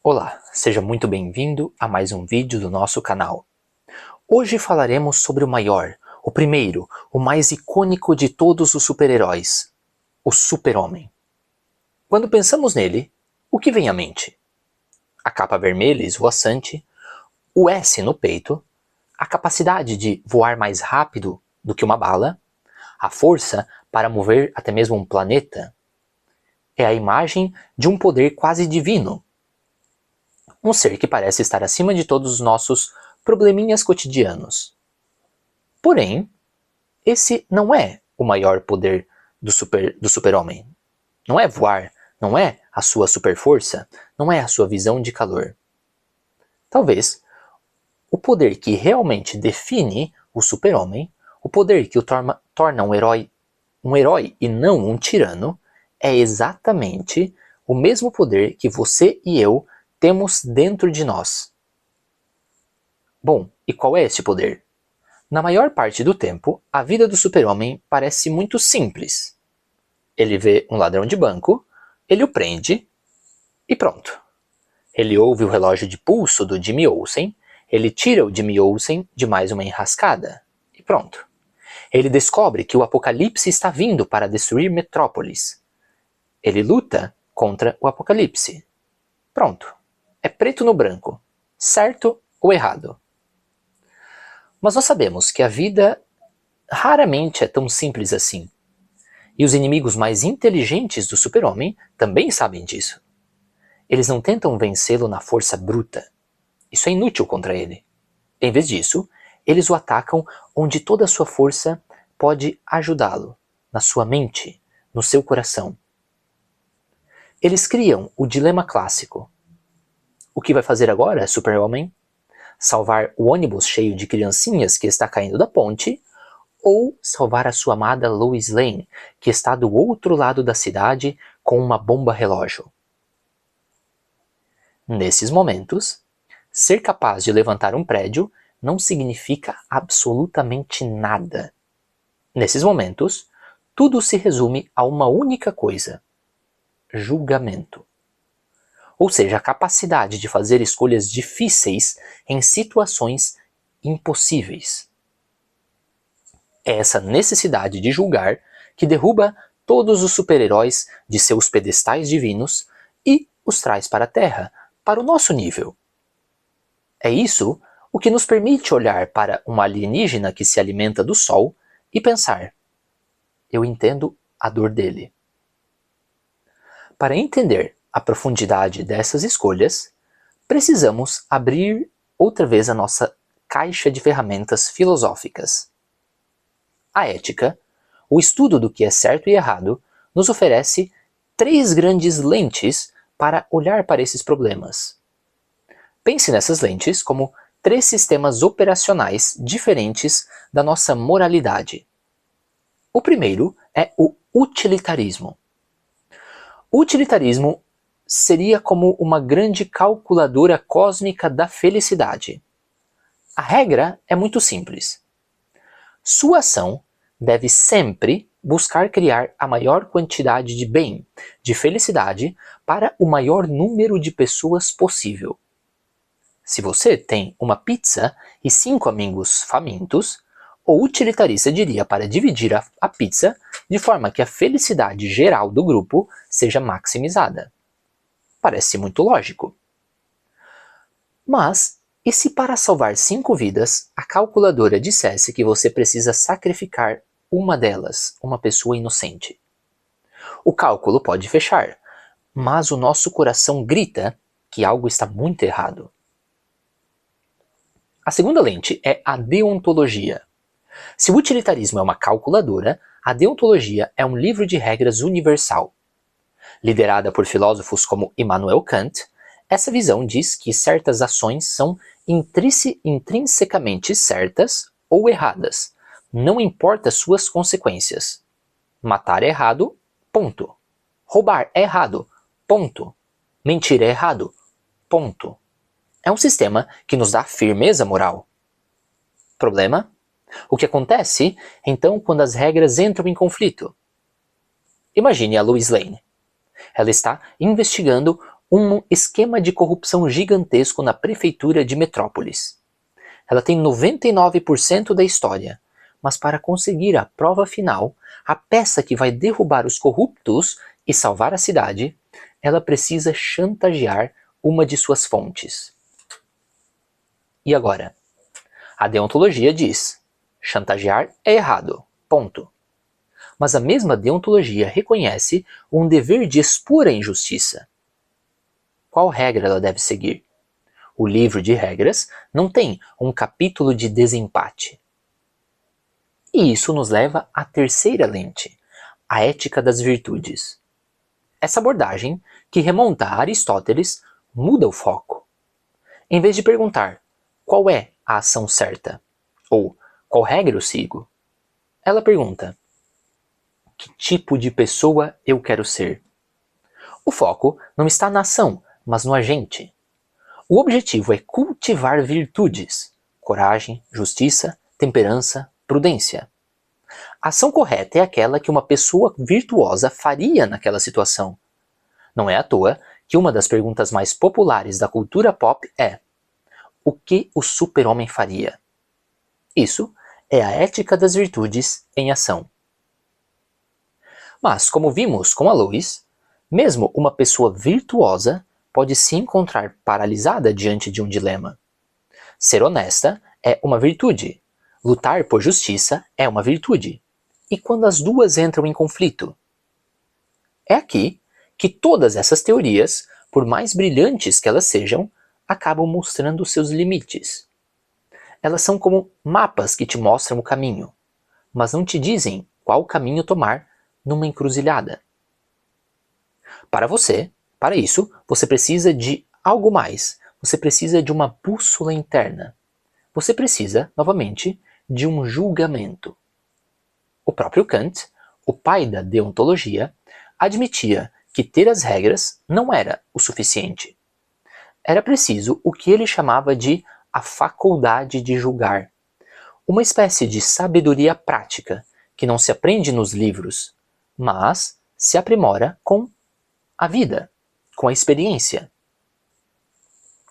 Olá, seja muito bem-vindo a mais um vídeo do nosso canal. Hoje falaremos sobre o maior, o primeiro, o mais icônico de todos os super-heróis, o Super-Homem. Quando pensamos nele, o que vem à mente? A capa vermelha esvoaçante, o S no peito, a capacidade de voar mais rápido do que uma bala, a força para mover até mesmo um planeta. É a imagem de um poder quase divino. Um ser que parece estar acima de todos os nossos probleminhas cotidianos. Porém, esse não é o maior poder do super-homem. Não é voar, não é a sua super força, não é a sua visão de calor. Talvez o poder que realmente define o super-homem, o poder que o torna um herói e não um tirano, é exatamente o mesmo poder que você e eu temos dentro de nós. Bom, e qual é esse poder? Na maior parte do tempo, a vida do super-homem parece muito simples. Ele vê um ladrão de banco, ele o prende e pronto. Ele ouve o relógio de pulso do Jimmy Olsen, ele tira o Jimmy Olsen de mais uma enrascada e pronto. Ele descobre que o apocalipse está vindo para destruir Metrópolis. Ele luta contra o apocalipse. Pronto. É preto no branco. Certo ou errado? Mas nós sabemos que a vida raramente é tão simples assim. E os inimigos mais inteligentes do super-homem também sabem disso. Eles não tentam vencê-lo na força bruta. Isso é inútil contra ele. Em vez disso, eles o atacam onde toda a sua força pode ajudá-lo, na sua mente, no seu coração. Eles criam o dilema clássico. O que vai fazer agora, super-homem? Salvar o ônibus cheio de criancinhas que está caindo da ponte, ou salvar a sua amada Lois Lane, que está do outro lado da cidade com uma bomba relógio. Nesses momentos, ser capaz de levantar um prédio não significa absolutamente nada. Nesses momentos, tudo se resume a uma única coisa: julgamento. Ou seja, a capacidade de fazer escolhas difíceis em situações impossíveis. É essa necessidade de julgar que derruba todos os super-heróis de seus pedestais divinos e os traz para a Terra, para o nosso nível. É isso o que nos permite olhar para uma alienígena que se alimenta do Sol e pensar: eu entendo a dor dele. Para entender a profundidade dessas escolhas, precisamos abrir outra vez a nossa caixa de ferramentas filosóficas. A ética, o estudo do que é certo e errado, nos oferece 3 grandes lentes para olhar para esses problemas. Pense nessas lentes como 3 sistemas operacionais diferentes da nossa moralidade. O primeiro é o utilitarismo. O utilitarismo seria como uma grande calculadora cósmica da felicidade. A regra é muito simples. Sua ação deve sempre buscar criar a maior quantidade de bem, de felicidade, para o maior número de pessoas possível. Se você tem uma pizza e 5 amigos famintos, o utilitarista diria para dividir a pizza de forma que a felicidade geral do grupo seja maximizada. Parece muito lógico. Mas, e se para salvar 5 vidas, a calculadora dissesse que você precisa sacrificar uma delas, uma pessoa inocente? O cálculo pode fechar, mas o nosso coração grita que algo está muito errado. A segunda lente é a deontologia. Se o utilitarismo é uma calculadora, a deontologia é um livro de regras universal. Liderada por filósofos como Immanuel Kant, essa visão diz que certas ações são intrinsecamente certas ou erradas, não importa suas consequências. Matar é errado, ponto. Roubar é errado, ponto. Mentir é errado, ponto. É um sistema que nos dá firmeza moral. Problema? O que acontece, então, quando as regras entram em conflito? Imagine a Lois Lane. Ela está investigando um esquema de corrupção gigantesco na prefeitura de Metrópolis. Ela tem 99% da história, mas para conseguir a prova final, a peça que vai derrubar os corruptos e salvar a cidade, ela precisa chantagear uma de suas fontes. E agora? A deontologia diz: chantagear é errado, ponto. Mas a mesma deontologia reconhece um dever de expor a injustiça. Qual regra ela deve seguir? O livro de regras não tem um capítulo de desempate. E isso nos leva à terceira lente, a ética das virtudes. Essa abordagem, que remonta a Aristóteles, muda o foco. Em vez de perguntar qual é a ação certa, ou qual regra eu sigo, ela pergunta: que tipo de pessoa eu quero ser? O foco não está na ação, mas no agente. O objetivo é cultivar virtudes: coragem, justiça, temperança, prudência. A ação correta é aquela que uma pessoa virtuosa faria naquela situação. Não é à toa que uma das perguntas mais populares da cultura pop é: o que o super-homem faria? Isso é a ética das virtudes em ação. Mas, como vimos com a Lois, mesmo uma pessoa virtuosa pode se encontrar paralisada diante de um dilema. Ser honesta é uma virtude. Lutar por justiça é uma virtude. E quando as duas entram em conflito? É aqui que todas essas teorias, por mais brilhantes que elas sejam, acabam mostrando seus limites. Elas são como mapas que te mostram o caminho, mas não te dizem qual caminho tomar numa encruzilhada. Para isso, você precisa de algo mais. Você precisa de uma bússola interna. Você precisa, novamente, de um julgamento. O próprio Kant, o pai da deontologia, admitia que ter as regras não era o suficiente. Era preciso o que ele chamava de a faculdade de julgar. Uma espécie de sabedoria prática que não se aprende nos livros, mas se aprimora com a vida, com a experiência.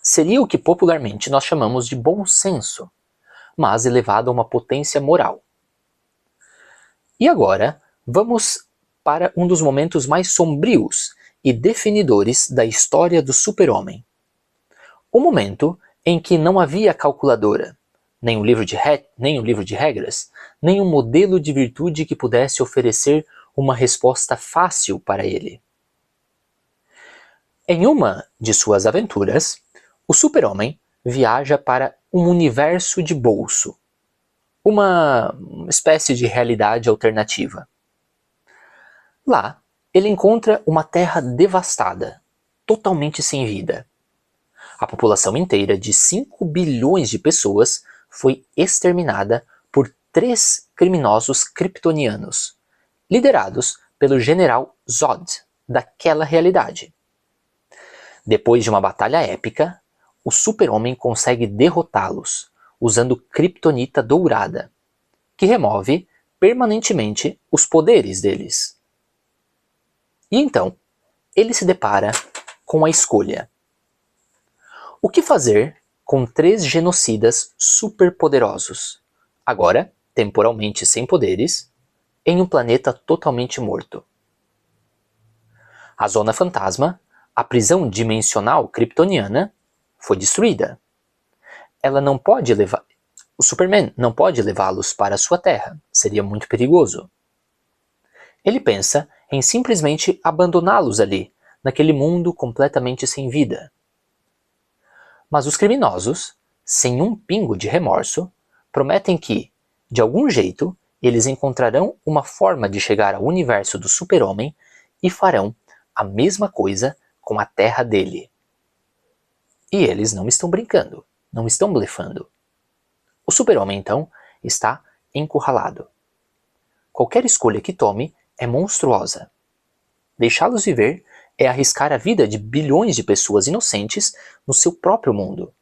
Seria o que popularmente nós chamamos de bom senso, mas elevado a uma potência moral. E agora, vamos para um dos momentos mais sombrios e definidores da história do super-homem. O momento em que não havia calculadora, nem um livro de regras, nem um modelo de virtude que pudesse oferecer uma resposta fácil para ele. Em uma de suas aventuras, o super-homem viaja para um universo de bolso, uma espécie de realidade alternativa. Lá, ele encontra uma terra devastada, totalmente sem vida. A população inteira de 5 bilhões de pessoas foi exterminada por 3 criminosos kryptonianos, liderados pelo general Zod, daquela realidade. Depois de uma batalha épica, o super-homem consegue derrotá-los, usando kryptonita dourada, que remove permanentemente os poderes deles. E então, ele se depara com a escolha. O que fazer com 3 genocidas superpoderosos, agora temporalmente sem poderes, em um planeta totalmente morto? A Zona Fantasma, a prisão dimensional kryptoniana, foi destruída. O Superman não pode levá-los para sua terra, seria muito perigoso. Ele pensa em simplesmente abandoná-los ali, naquele mundo completamente sem vida. Mas os criminosos, sem um pingo de remorso, prometem que, de algum jeito, eles encontrarão uma forma de chegar ao universo do super-homem e farão a mesma coisa com a terra dele. E eles não estão brincando, não estão blefando. O super-homem, então, está encurralado. Qualquer escolha que tome é monstruosa. Deixá-los viver é arriscar a vida de bilhões de pessoas inocentes no seu próprio mundo.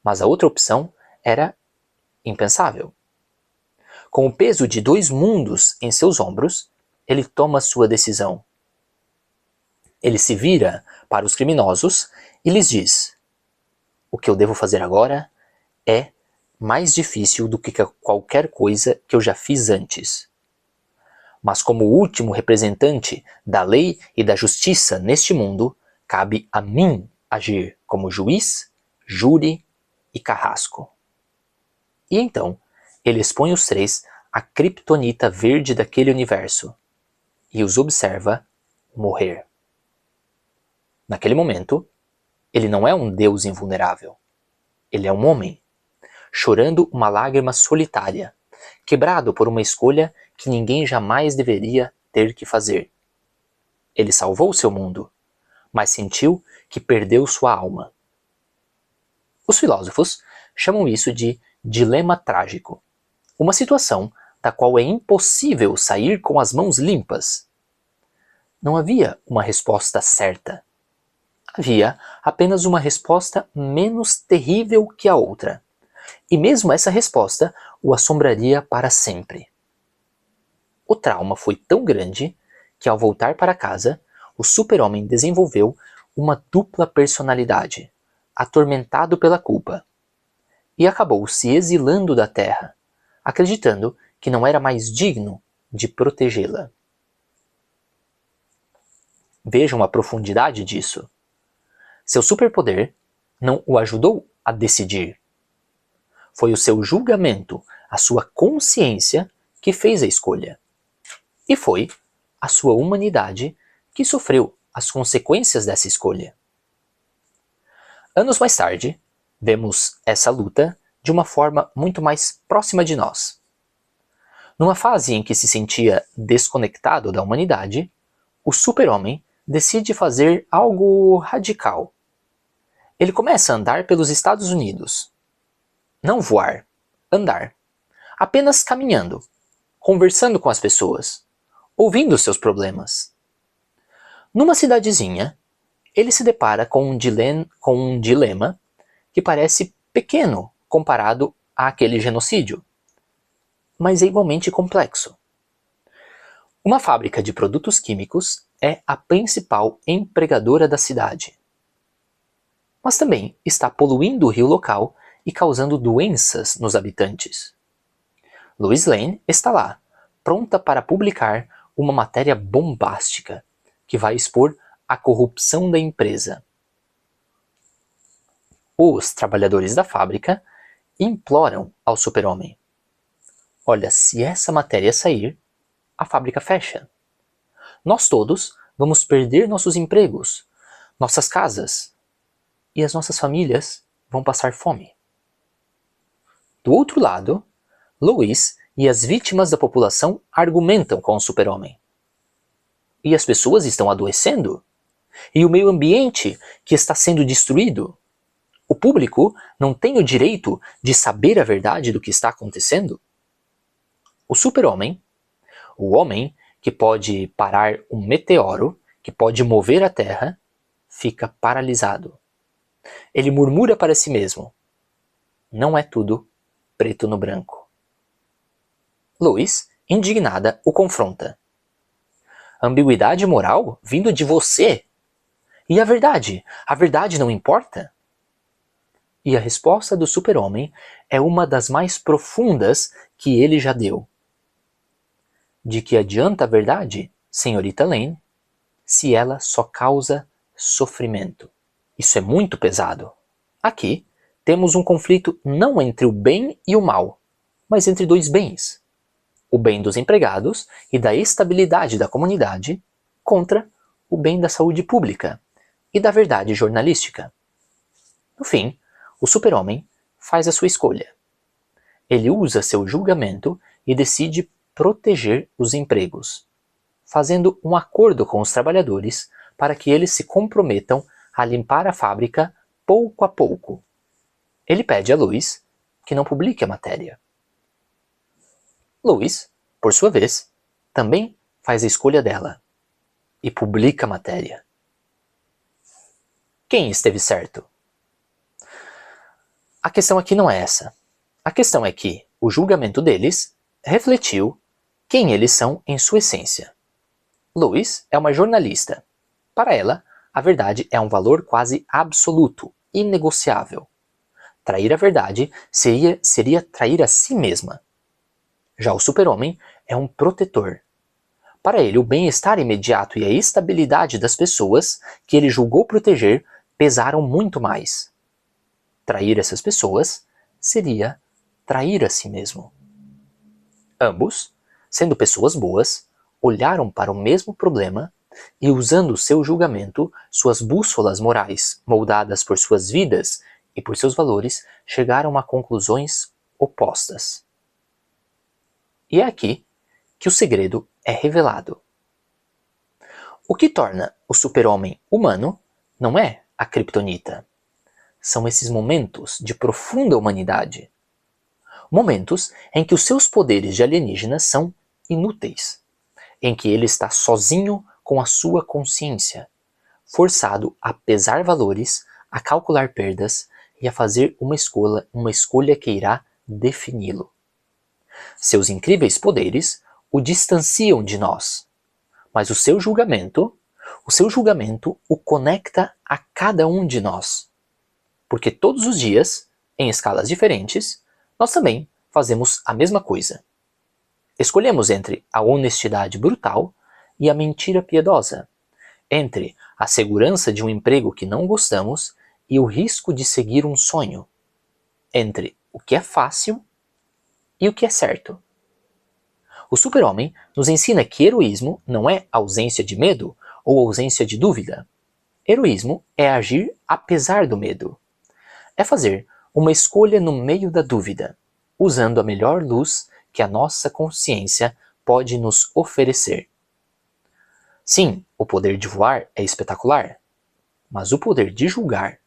Mas a outra opção era impensável. Com o peso de 2 mundos em seus ombros, ele toma sua decisão. Ele se vira para os criminosos e lhes diz: o que eu devo fazer agora é mais difícil do que qualquer coisa que eu já fiz antes. Mas como último representante da lei e da justiça neste mundo, cabe a mim agir como juiz, júri e carrasco. E então, ele expõe os três à criptonita verde daquele universo e os observa morrer. Naquele momento, ele não é um Deus invulnerável. Ele é um homem, chorando uma lágrima solitária, quebrado por uma escolha que ninguém jamais deveria ter que fazer. Ele salvou seu mundo, mas sentiu que perdeu sua alma. Os filósofos chamam isso de dilema trágico, uma situação da qual é impossível sair com as mãos limpas. Não havia uma resposta certa. Havia apenas uma resposta menos terrível que a outra. E mesmo essa resposta o assombraria para sempre. O trauma foi tão grande que, ao voltar para casa, o super-homem desenvolveu uma dupla personalidade, atormentado pela culpa, e acabou se exilando da Terra, acreditando que não era mais digno de protegê-la. Vejam a profundidade disso. Seu superpoder não o ajudou a decidir. Foi o seu julgamento, a sua consciência que fez a escolha. E foi a sua humanidade que sofreu as consequências dessa escolha. Anos mais tarde, vemos essa luta de uma forma muito mais próxima de nós. Numa fase em que se sentia desconectado da humanidade, o super-homem decide fazer algo radical. Ele começa a andar pelos Estados Unidos. Não voar, andar. Apenas caminhando, conversando com as pessoas, ouvindo seus problemas. Numa cidadezinha, ele se depara com um dilema que parece pequeno comparado àquele genocídio, mas é igualmente complexo. Uma fábrica de produtos químicos é a principal empregadora da cidade, mas também está poluindo o rio local e causando doenças nos habitantes. Lois Lane está lá, pronta para publicar uma matéria bombástica que vai expor a corrupção da empresa. Os trabalhadores da fábrica imploram ao super-homem: olha, se essa matéria sair, a fábrica fecha. Nós todos vamos perder nossos empregos, nossas casas, e as nossas famílias vão passar fome. Do outro lado, Lois e as vítimas da população argumentam com o super-homem. E as pessoas estão adoecendo? E o meio ambiente que está sendo destruído? O público não tem o direito de saber a verdade do que está acontecendo? O super-homem, o homem que pode parar um meteoro, que pode mover a Terra, fica paralisado. Ele murmura para si mesmo: não é tudo preto no branco. Lois, indignada, o confronta. Ambiguidade moral vindo de você? E a verdade? A verdade não importa? E a resposta do super-homem é uma das mais profundas que ele já deu. De que adianta a verdade, senhorita Lane, se ela só causa sofrimento? Isso é muito pesado. Aqui temos um conflito não entre o bem e o mal, mas entre dois bens. O bem dos empregados e da estabilidade da comunidade contra o bem da saúde pública e da verdade jornalística. No fim, o super-homem faz a sua escolha. Ele usa seu julgamento e decide proteger os empregos, fazendo um acordo com os trabalhadores para que eles se comprometam a limpar a fábrica pouco a pouco. Ele pede a Lois que não publique a matéria. Lois, por sua vez, também faz a escolha dela e publica a matéria. Quem esteve certo? A questão aqui não é essa. A questão é que o julgamento deles refletiu quem eles são em sua essência. Lois é uma jornalista. Para ela, A verdade é um valor quase absoluto, inegociável. Trair a verdade seria trair a si mesma. Já o super-homem é um protetor. Para ele, o bem-estar imediato e a estabilidade das pessoas que ele julgou proteger pesaram muito mais. Trair essas pessoas seria trair a si mesmo. Ambos, sendo pessoas boas, olharam para o mesmo problema e, usando seu julgamento, suas bússolas morais, moldadas por suas vidas e por seus valores, chegaram a conclusões opostas. E é aqui que o segredo é revelado. O que torna o super-homem humano não é a kryptonita. São esses momentos de profunda humanidade. Momentos em que os seus poderes de alienígena são inúteis. Em que ele está sozinho com a sua consciência, forçado a pesar valores, a calcular perdas e a fazer uma escolha que irá defini-lo. Seus incríveis poderes o distanciam de nós, mas o seu julgamento o conecta a cada um de nós. Porque todos os dias, em escalas diferentes, nós também fazemos a mesma coisa. Escolhemos entre a honestidade brutal e a mentira piedosa, entre a segurança de um emprego que não gostamos e o risco de seguir um sonho, entre o que é fácil e o que é certo. O super-homem nos ensina que heroísmo não é ausência de medo ou ausência de dúvida. Heroísmo é agir apesar do medo. É fazer uma escolha no meio da dúvida, usando a melhor luz que a nossa consciência pode nos oferecer. Sim, o poder de voar é espetacular, mas o poder de julgar,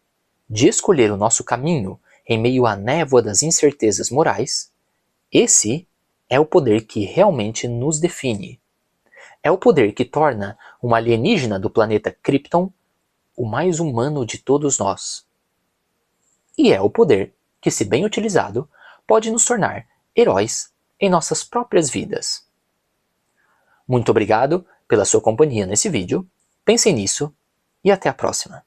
de escolher o nosso caminho em meio à névoa das incertezas morais, esse é o poder que realmente nos define. É o poder que torna uma alienígena do planeta Krypton o mais humano de todos nós. E é o poder que, se bem utilizado, pode nos tornar heróis em nossas próprias vidas. Muito obrigado pela sua companhia nesse vídeo, pensem nisso e até a próxima.